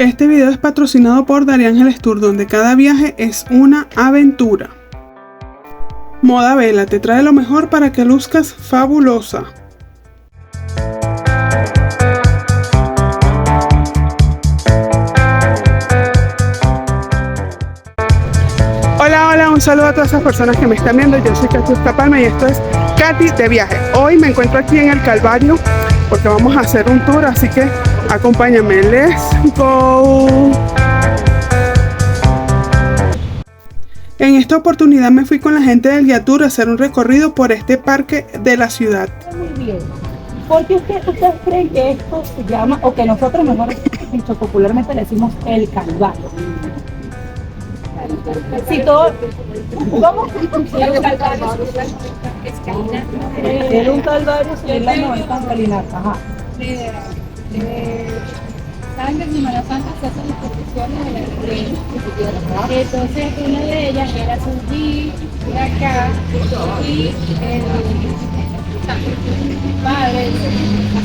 Este video es patrocinado por Daria Ángeles Tour, donde cada viaje es una aventura. Moda Vela te trae lo mejor para que luzcas fabulosa. Hola, un saludo a todas esas personas que me están viendo. Yo soy Katy Palma y esto es Katy de Viaje. Hoy me encuentro aquí en el Calvario porque vamos a hacer un tour, así que acompáñame. Let's go. En esta oportunidad me fui con la gente del Guía Tour a hacer un recorrido por este parque de la ciudad. Muy bien. ¿Por qué ustedes creen que esto se llama, o que nosotros mejor dicho popularmente le decimos el Calvario? Si todo, ¿cómo? El Calvario era un Calvario en las 90 escalinatas. Ajá. Saben que en Semana Santa se hacen las procesiones de la iglesia. Entonces una de ellas era Surgí, de acá, y el padre,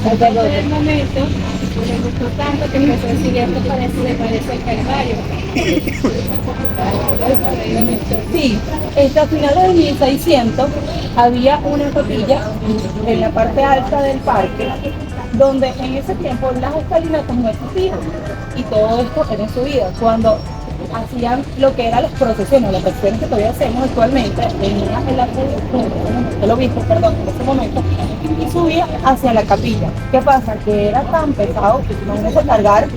hasta el momento, le gustó tanto que empezó a decir esto parece el Calvario. Sí, hasta finales de 1600 había una capilla en la parte alta del parque, donde en ese tiempo las escalinatas no existían y todo esto era en subida. Cuando hacían lo que eran las procesiones que todavía hacemos actualmente, venía el obispo, en ese momento, y subía hacia la capilla. ¿Qué pasa? Que era tan pesado que imagínense cargar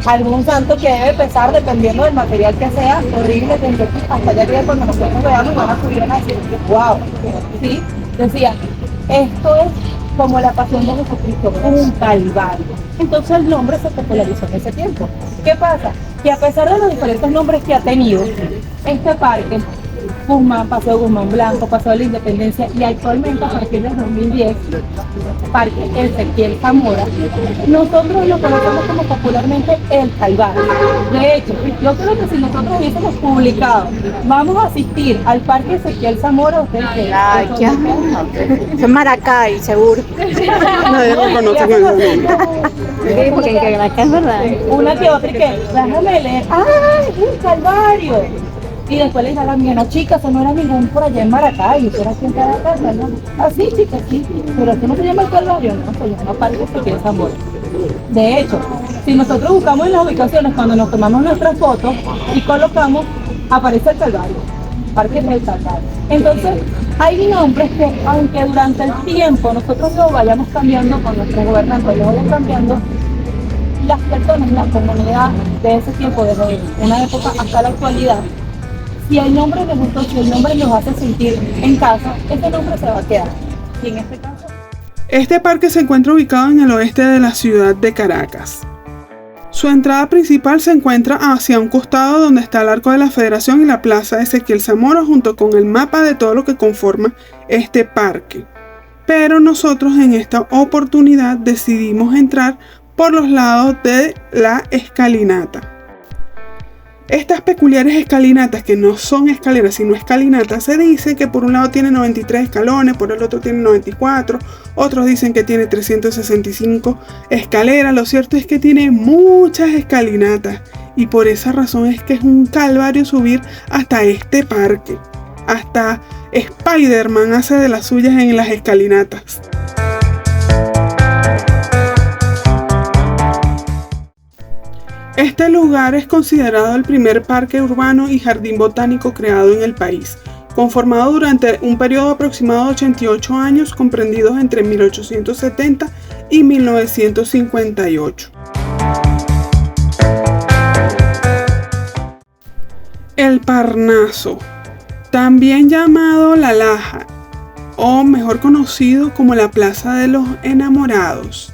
algún santo que debe pesar, dependiendo del material que sea, horrible, desde aquí hasta allá arriba. Cuando nosotros veamos van a subir a decir, wow, ¿sí? Decía, esto es como la pasión de Jesucristo, un calvario. Entonces el nombre se popularizó en ese tiempo. ¿Qué pasa? Que a pesar de los diferentes nombres que ha tenido este parque, Paseo Guzmán Blanco, Paseo de la Independencia, y actualmente a partir del 2010, Parque Ezequiel Zamora, nosotros lo conocemos como popularmente el Calvario. De hecho, yo creo que si nosotros hubiésemos publicado, vamos a asistir al Parque Ezequiel Zamora, ustedes Ay, ¿qué? Es Maracay, seguro. Nadie lo conoce con ese nombre. Sí, porque en Maracay es verdad. Una que otra que, déjame leer, ¡ay, es un Calvario! Y después le dije a la mía, no chica, eso no era ningún por allá en Maracay, eso era aquí en Caracas, ¿no? Ah, sí, chica, sí, pero eso no se llama el Calvario, no, se llama Parque Ezequiel Zamora. De hecho, si nosotros buscamos en las ubicaciones, cuando nos tomamos nuestras fotos y colocamos, aparece el Calvario, Parque del Calvario. Entonces, hay nombres que, aunque durante el tiempo nosotros lo vayamos cambiando con nuestros gobernantes, lo vayan cambiando, las personas, la comunidad de ese tiempo, desde una época hasta la actualidad, si el nombre les gustó, si el nombre nos hace sentir en casa, ese nombre se va a quedar. Y en este caso, este parque se encuentra ubicado en el oeste de la ciudad de Caracas. Su entrada principal se encuentra hacia un costado donde está el Arco de la Federación y la Plaza Ezequiel Zamora, junto con el mapa de todo lo que conforma este parque. Pero nosotros en esta oportunidad decidimos entrar por los lados de la escalinata. Estas peculiares escalinatas, que no son escaleras sino escalinatas, se dice que por un lado tiene 93 escalones, por el otro tiene 94, otros dicen que tiene 365 escaleras. Lo cierto es que tiene muchas escalinatas y por esa razón es que es un calvario subir hasta este parque. Hasta Spider-Man hace de las suyas en las escalinatas. Este lugar es considerado el primer parque urbano y jardín botánico creado en el país, conformado durante un periodo aproximado de 88 años, comprendidos entre 1870 y 1958. El Parnaso, también llamado La Laja, o mejor conocido como la Plaza de los Enamorados.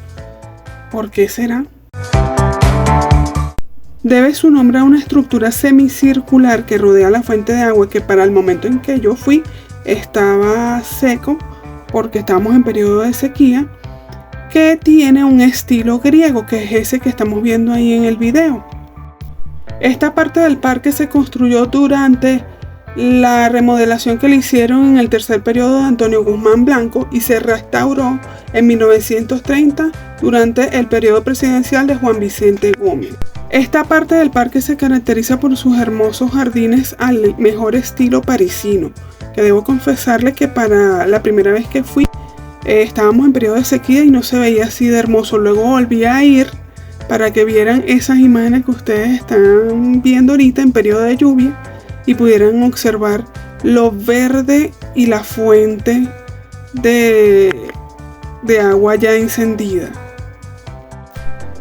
¿Por qué será? Debe su nombre a una estructura semicircular que rodea la fuente de agua, que para el momento en que yo fui estaba seco porque estábamos en periodo de sequía, que tiene un estilo griego, que es ese que estamos viendo ahí en el video. Esta parte del parque se construyó durante la remodelación que le hicieron en el tercer periodo de Antonio Guzmán Blanco y se restauró en 1930 durante el periodo presidencial de Juan Vicente Gómez. Esta parte del parque se caracteriza por sus hermosos jardines al mejor estilo parisino, que debo confesarle que para la primera vez que fui estábamos en periodo de sequía y no se veía así de hermoso. Luego volví a ir para que vieran esas imágenes que ustedes están viendo ahorita en periodo de lluvia y pudieran observar lo verde y la fuente de agua ya encendida.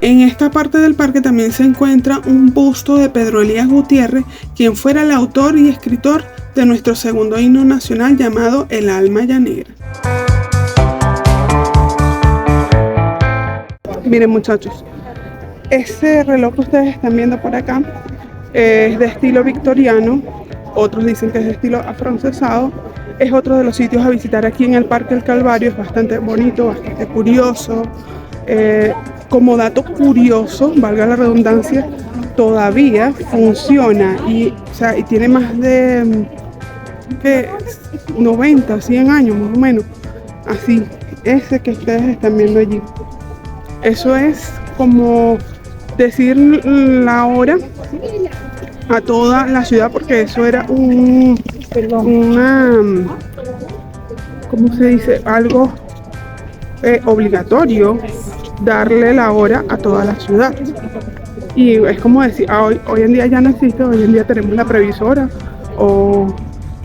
En esta parte del parque también se encuentra un busto de Pedro Elías Gutiérrez, quien fuera el autor y escritor de nuestro segundo himno nacional llamado El Alma Llanera. Miren muchachos, ese reloj que ustedes están viendo por acá es de estilo victoriano, otros dicen que es de estilo afrancesado. Es otro de los sitios a visitar aquí en el Parque El Calvario, es bastante bonito, bastante curioso. Como dato curioso, valga la redundancia, todavía funciona y tiene más de 90, 100 años más o menos. Así, ese que ustedes están viendo allí. Eso es como decir la hora a toda la ciudad, porque eso era ¿cómo se dice? Algo obligatorio, darle la hora a toda la ciudad. Y es como decir, hoy en día ya no existe, hoy en día tenemos la previsora o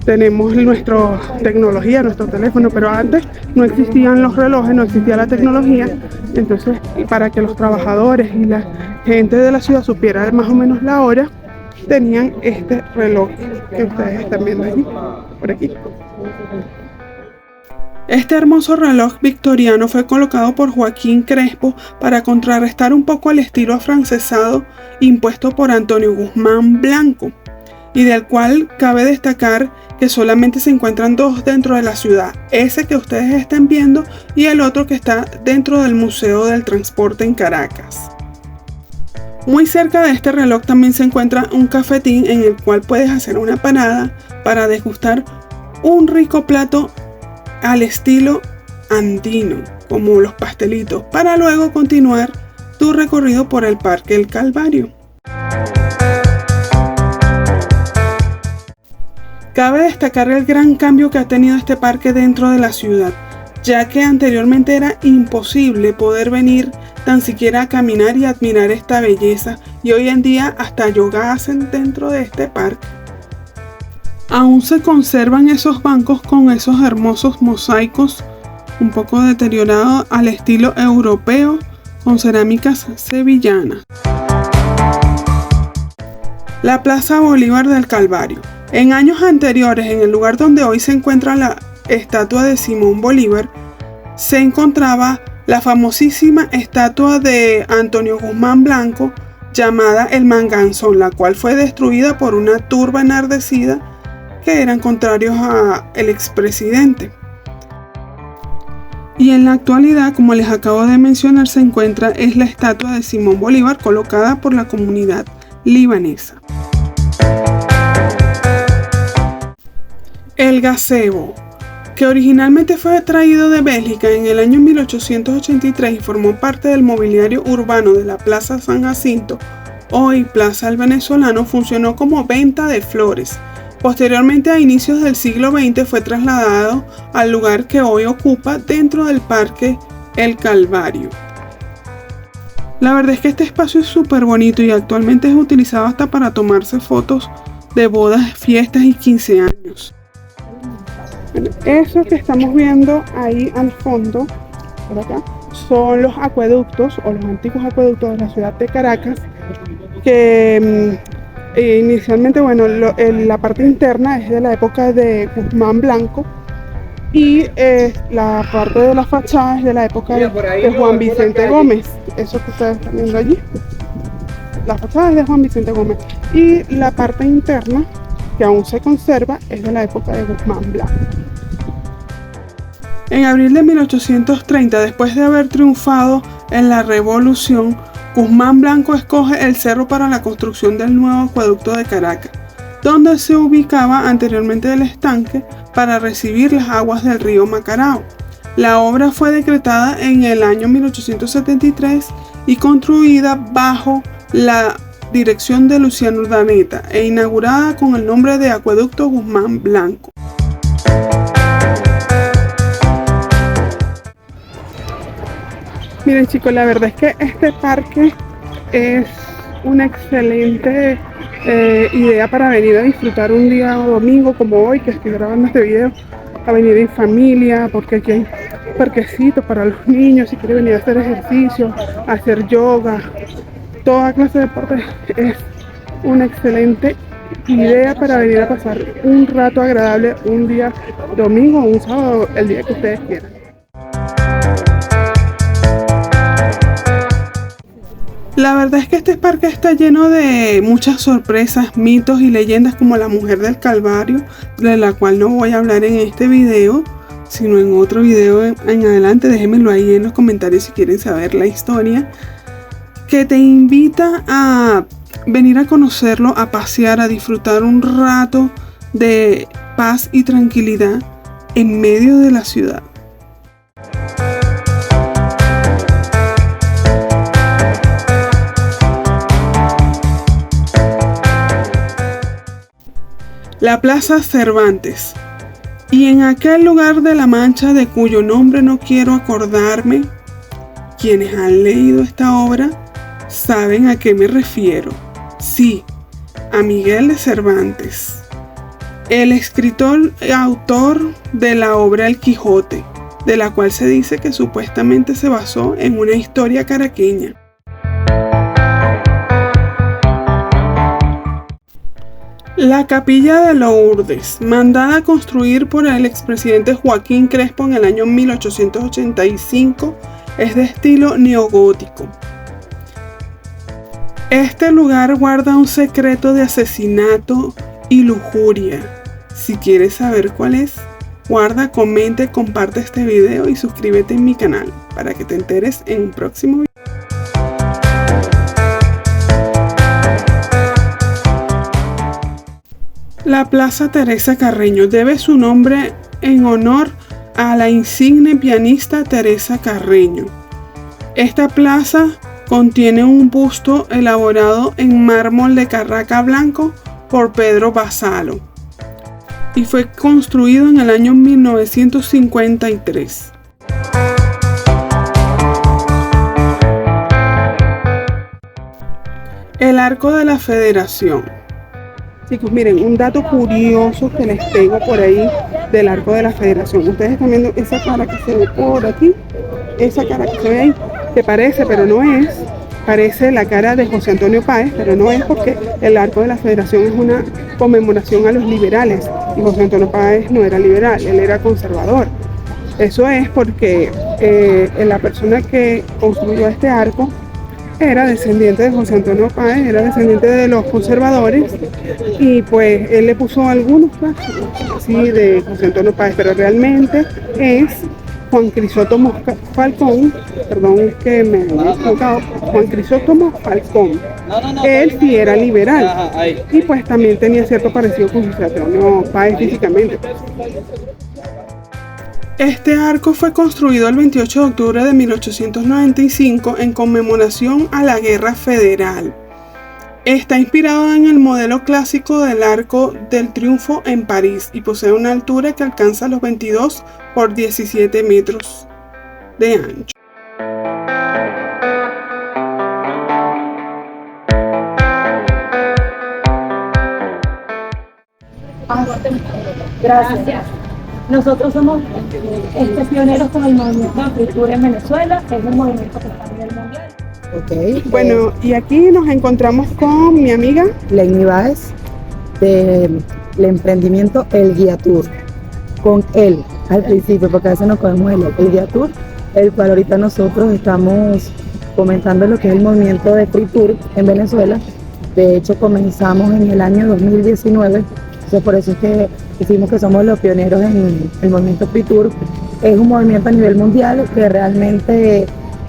tenemos nuestra tecnología, nuestro teléfono, pero antes no existían los relojes, no existía la tecnología. Entonces, para que los trabajadores y la gente de la ciudad supiera más o menos la hora, tenían este reloj que ustedes están viendo allí, por aquí. Este hermoso reloj victoriano fue colocado por Joaquín Crespo para contrarrestar un poco el estilo afrancesado impuesto por Antonio Guzmán Blanco, y del cual cabe destacar que solamente se encuentran dos dentro de la ciudad, ese que ustedes están viendo y el otro que está dentro del Museo del Transporte en Caracas. Muy cerca de este reloj también se encuentra un cafetín en el cual puedes hacer una parada para degustar un rico plato al estilo andino, como los pastelitos, para luego continuar tu recorrido por el Parque El Calvario. Cabe destacar el gran cambio que ha tenido este parque dentro de la ciudad, ya que anteriormente era imposible poder venir tan siquiera a caminar y admirar esta belleza, y hoy en día hasta yoga hacen dentro de este parque. Aún se conservan esos bancos con esos hermosos mosaicos un poco deteriorados al estilo europeo con cerámicas sevillanas. La Plaza Bolívar del Calvario. En años anteriores, en el lugar donde hoy se encuentra la estatua de Simón Bolívar, se encontraba la famosísima estatua de Antonio Guzmán Blanco llamada El Manganzón, la cual fue destruida por una turba enardecida que eran contrarios al expresidente. Y en la actualidad, como les acabo de mencionar, se encuentra la estatua de Simón Bolívar colocada por la comunidad libanesa. El gazebo, que originalmente fue traído de Bélgica en el año 1883 y formó parte del mobiliario urbano de la Plaza San Jacinto, hoy Plaza El Venezolano, funcionó como venta de flores. Posteriormente, a inicios del siglo XX, fue trasladado al lugar que hoy ocupa dentro del Parque El Calvario. La verdad es que este espacio es súper bonito y actualmente es utilizado hasta para tomarse fotos de bodas, fiestas y 15 años. Bueno, eso que estamos viendo ahí al fondo, por acá, son los acueductos o los antiguos acueductos de la ciudad de Caracas, que inicialmente, bueno, la parte interna es de la época de Guzmán Blanco y la parte de la fachada es de la época de Juan Vicente Gómez. Eso que ustedes están viendo allí, la fachada es de Juan Vicente Gómez, y la parte interna, que aún se conserva, es de la época de Guzmán Blanco. En abril de 1830, después de haber triunfado en la Revolución, Guzmán Blanco escoge el cerro para la construcción del nuevo acueducto de Caracas. donde se ubicaba anteriormente el estanque para recibir las aguas del río Macarao. La obra fue decretada en el año 1873 y construida bajo la dirección de Luciano Urdaneta e inaugurada con el nombre de Acueducto Guzmán Blanco. Miren chicos, la verdad es que este parque es una excelente idea para venir a disfrutar un día domingo como hoy que estoy grabando este video, a venir en familia, porque aquí hay parquecitos para los niños si quieren venir a hacer ejercicio, a hacer yoga, toda clase de deporte. Es una excelente idea para venir a pasar un rato agradable un día domingo o un sábado, el día que ustedes quieran. La verdad es que este parque está lleno de muchas sorpresas, mitos y leyendas como la Mujer del Calvario, de la cual no voy a hablar en este video, sino en otro video en adelante. Déjenmelo ahí en los comentarios si quieren saber la historia, que te invita a venir a conocerlo, a pasear, a disfrutar un rato de paz y tranquilidad en medio de la ciudad. La Plaza Cervantes. Y en aquel lugar de la Mancha de cuyo nombre no quiero acordarme, quienes han leído esta obra saben a qué me refiero. Sí, a Miguel de Cervantes, el escritor y autor de la obra El Quijote, de la cual se dice que supuestamente se basó en una historia caraqueña. La Capilla de Lourdes, mandada a construir por el expresidente Joaquín Crespo en el año 1885, es de estilo neogótico. Este lugar guarda un secreto de asesinato y lujuria. Si quieres saber cuál es, guarda, comenta, comparte este video y suscríbete en mi canal para que te enteres en un próximo video. La Plaza Teresa Carreño debe su nombre en honor a la insigne pianista Teresa Carreño. Esta plaza contiene un busto elaborado en mármol de Carraca blanco por Pedro Vassallo y fue construido en el año 1953. El Arco de la Federación. Chicos, miren, un dato curioso que les tengo por ahí del Arco de la Federación. Ustedes están viendo esa cara que se ve por aquí, esa cara que se ve ahí, que parece, pero no es, parece la cara de José Antonio Páez, pero no es, porque el Arco de la Federación es una conmemoración a los liberales y José Antonio Páez no era liberal, él era conservador. Eso es porque la persona que construyó este arco era descendiente de José Antonio Páez, era descendiente de los conservadores y pues él le puso algunos pasos así de José Antonio Páez, pero realmente es Juan Crisóstomo Falcón, perdón que me he equivocado, Juan Crisóstomo Falcón. Él sí era liberal y pues también tenía cierto parecido con José Antonio Páez físicamente. Este arco fue construido el 28 de octubre de 1895 en conmemoración a la Guerra Federal. Está inspirado en el modelo clásico del Arco del Triunfo en París y posee una altura que alcanza los 22 por 17 metros de ancho. Gracias. Nosotros somos pioneros con el movimiento de escritura en Venezuela, es un movimiento que está a nivel mundial. Okay. Bueno, y aquí nos encontramos con mi amiga Lenny Báez del emprendimiento El Guía Tour, con él al principio, porque a veces nos cogemos el Guía Tour, el cual ahorita nosotros estamos comentando lo que es el movimiento de Free Tour en Venezuela. De hecho, comenzamos en el año 2019. Entonces, por eso es que decimos que somos los pioneros en el movimiento Free Tour. Es un movimiento a nivel mundial que realmente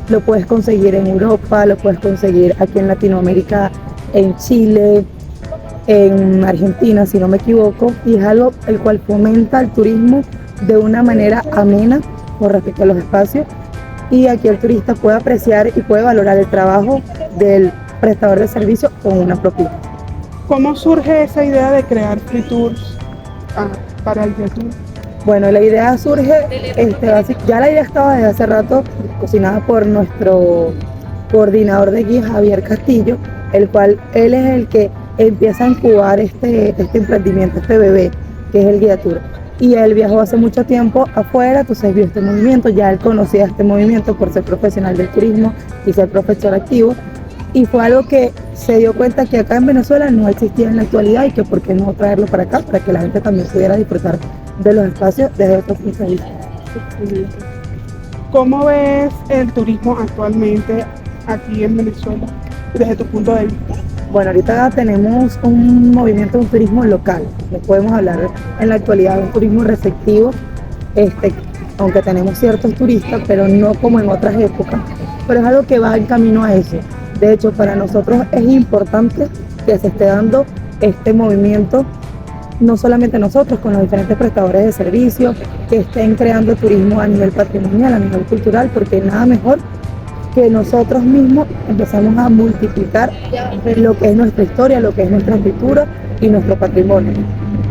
lo puedes conseguir en Europa, lo puedes conseguir aquí en Latinoamérica, en Chile, en Argentina, si no me equivoco, y es algo el cual fomenta el turismo de una manera amena con respecto a los espacios, y aquí el turista puede apreciar y puede valorar el trabajo del prestador de servicio con una propina. ¿Cómo surge esa idea de crear free tours para el guía tour? Bueno, la idea surge, ya la idea estaba desde hace rato cocinada por nuestro coordinador de guías, Javier Castillo, el cual él es el que empieza a incubar este emprendimiento, este bebé, que es el guía tour. Y él viajó hace mucho tiempo afuera, entonces vio este movimiento, ya él conocía este movimiento por ser profesional del turismo y ser profesor activo, y fue algo que se dio cuenta que acá en Venezuela no existía en la actualidad y que por qué no traerlo para acá, para que la gente también pudiera disfrutar de los espacios desde otros puntos de vista. ¿Cómo ves el turismo actualmente aquí en Venezuela, desde tu punto de vista? Bueno, ahorita tenemos un movimiento de un turismo local, no podemos hablar en la actualidad de un turismo receptivo, aunque tenemos ciertos turistas, pero no como en otras épocas, pero es algo que va en camino a eso. De hecho, para nosotros es importante que se esté dando este movimiento, no solamente nosotros, con los diferentes prestadores de servicios, que estén creando turismo a nivel patrimonial, a nivel cultural, porque nada mejor que nosotros mismos empezamos a multiplicar lo que es nuestra historia, lo que es nuestra cultura y nuestro patrimonio.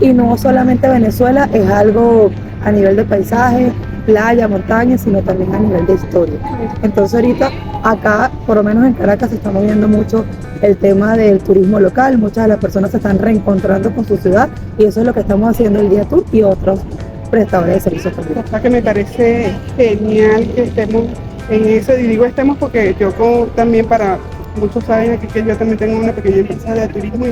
Y no solamente Venezuela es algo a nivel de paisaje, playa, montaña, sino también a nivel de historia. Entonces ahorita acá, por lo menos en Caracas, se está moviendo mucho el tema del turismo local, muchas de las personas se están reencontrando con su ciudad y eso es lo que estamos haciendo el Guía Tour y otros prestadores de servicios también. O sea que me parece genial que estemos en eso, y digo estemos porque yo también, para muchos saben aquí que yo también tengo una pequeña empresa de turismo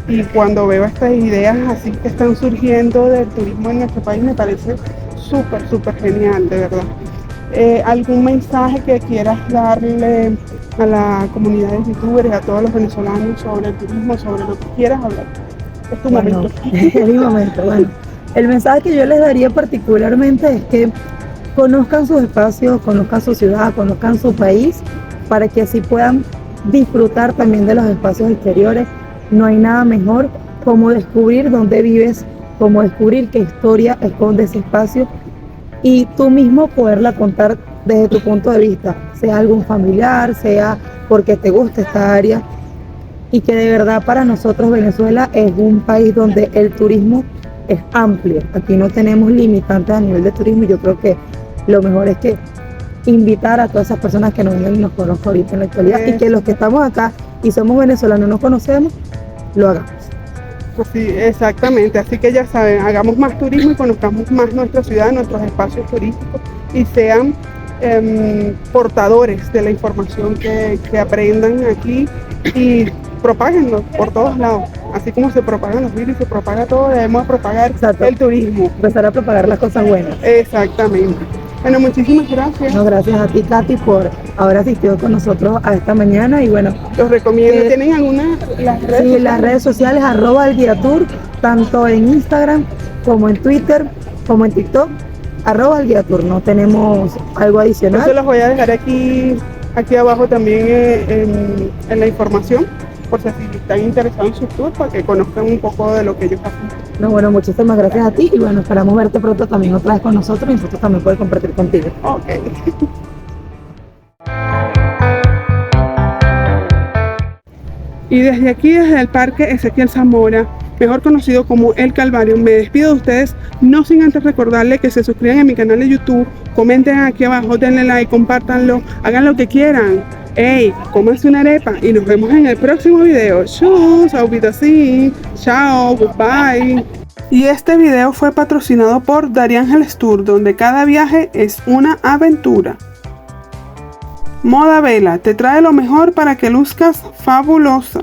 y cuando veo estas ideas así que están surgiendo del turismo en nuestro país me parece súper genial, de verdad. ¿Algún mensaje que quieras darle a la comunidad de youtubers, a todos los venezolanos sobre el turismo, sobre lo que quieras hablar? Es tu momento. Es mi momento. Bueno, el mensaje que yo les daría particularmente es que conozcan sus espacios, conozcan su ciudad, conozcan su país, para que así puedan disfrutar también de los espacios exteriores. No hay nada mejor como descubrir dónde vives, como descubrir qué historia esconde ese espacio y tú mismo poderla contar desde tu punto de vista, sea algún familiar, sea porque te gusta esta área, y que de verdad para nosotros Venezuela es un país donde el turismo es amplio. Aquí no tenemos limitantes a nivel de turismo y yo creo que lo mejor es que invitar a todas esas personas que nos vengan y nos conozcan ahorita en la actualidad y que los que estamos acá y somos venezolanos no conocemos, lo hagamos. Sí, exactamente, así que ya saben, hagamos más turismo y conozcamos más nuestra ciudad, nuestros espacios turísticos y sean portadores de la información que aprendan aquí y propáguenlo por todos lados. Así como se propagan los virus, se propaga todo, debemos propagar el turismo. Empezar a propagar las cosas buenas. Exactamente. Bueno, muchísimas gracias. No, gracias a ti, Katy, por haber asistido con nosotros a esta mañana y bueno. Los recomiendo. ¿Tienen alguna? Las redes sociales, @el Guía Tour, tanto en Instagram como en Twitter, como en TikTok, @el Guía Tour. No tenemos algo adicional. Yo los voy a dejar aquí abajo también en la información, por si están interesados en su tour, para que conozcan un poco de lo que ellos hacen. No, bueno, muchísimas gracias a ti y bueno, esperamos verte pronto también otra vez con nosotros y nosotros también poder compartir contigo. Ok. Y desde aquí, desde el Parque Ezequiel Zamora, mejor conocido como El Calvario, me despido de ustedes, no sin antes recordarles que se suscriban a mi canal de YouTube, comenten aquí abajo, denle like, compártanlo, hagan lo que quieran. ¡Ey! Cómanse una arepa y nos vemos en el próximo video. Tschüss, auf Wiedersehen, chao, goodbye. Y este video fue patrocinado por Dariangeles Tour, donde cada viaje es una aventura. Moda Vela te trae lo mejor para que luzcas fabulosa.